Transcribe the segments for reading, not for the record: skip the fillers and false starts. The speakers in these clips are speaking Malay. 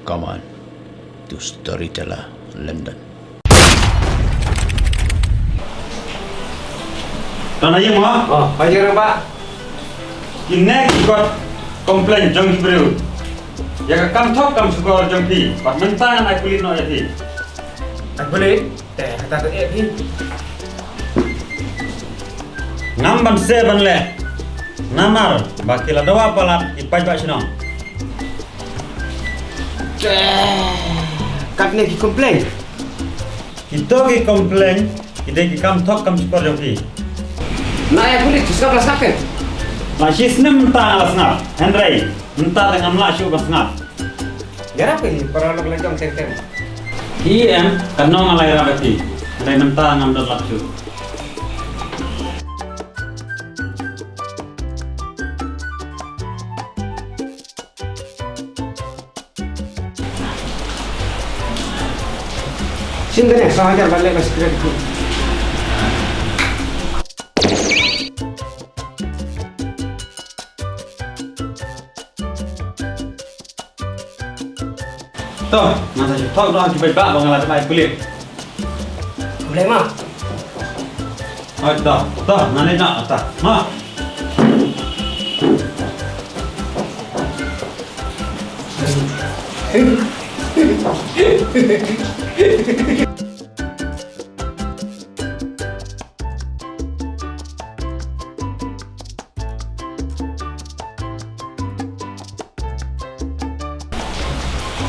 rekaman to Storyteller London. Tanah yang mah? Oh, baca Pak. Kini ikut komplain jangki beriu. Ya kam thok kam sukor jangki. Pat mentang nak kulit no jadi. Aku boleh. Kata keพี่ Namban se banle. Namar bakila dawa palat ipai bak sino. Kat ni ki komplain. Kita ki komplain, kita ki kam thok kam sukor jangki. Nak ya kulit suka belas kaken. Lah sisne mentang alas ngap. Hendrai, mentang dengan melak syuk bas ngap. Gara apa ni? Para orang lagi jam tem. Iya, kanong alai rabati. Alai mentang ngam dot lapsu. Sini ni, 1,000 balik masih kredit tu. Toh, masa je thok dah cuba bak bangalah tempat kulit. Boleh mah? Oh, toh, nane nak tak. Ma.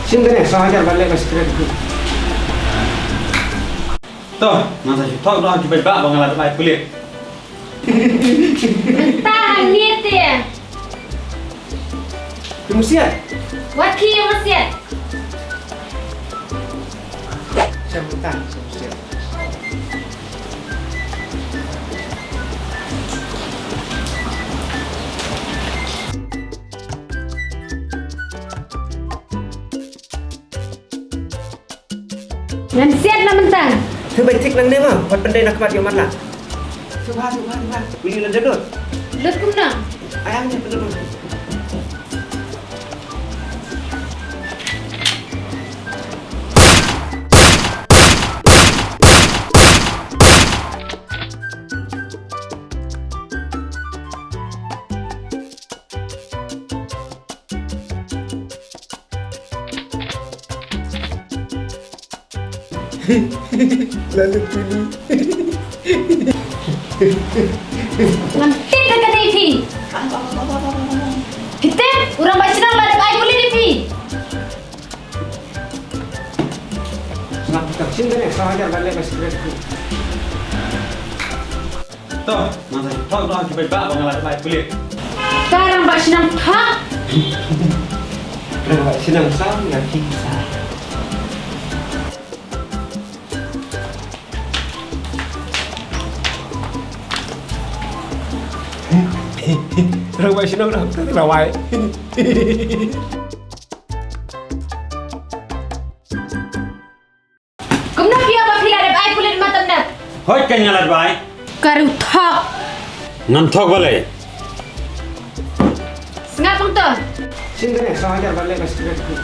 Sini ni, 1,000 balik masih kredit tu. Toh, masa je thok dah cuba bak bangalah tempat kulit. Tahan niat dia. Kemusian. Wakil yang masih. Saya minta kemusian. Yang siap nak mentang. Tu becik nang ni mah. Buat pendai nak kuat yang mana? Subhan. Beli lan jadul. Lut kumna. Ayamnya betul. Lalu pilih. Nanti dekat TV. Kita orang baca nama ada baik boleh TV. Nak sini ni, 1,000 balik masih kredit tu. Toh, masa je thok dah cuba bak bangalah tempat kulit. Sekarang baca nama tak. Lewat senang sam nak kisah. Orang buat senang dah terawai. Kumna pia apa pila ada baik boleh matam dah. Hoi kan ngalat bai. Karu tak. Ngam thok balai. Sengat pun tu. Sini ni, 1,000 balik masih kredit tu.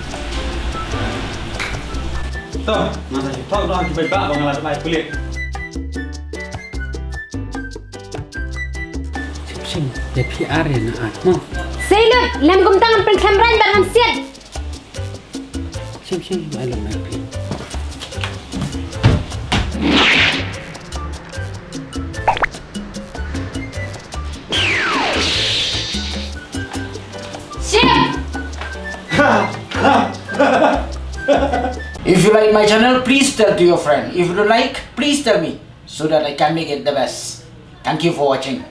Toh, masa je thok dah cuba bak bangalah tempat kulit. Sing, dia PR ya nak mo. Seilut, lem kum tangan pen kameran dan siap. Sing, alam nak pi. Siap. If you like my channel, please tell to your friend. If you don't like, please tell me so that I can make it the best. Thank you for watching.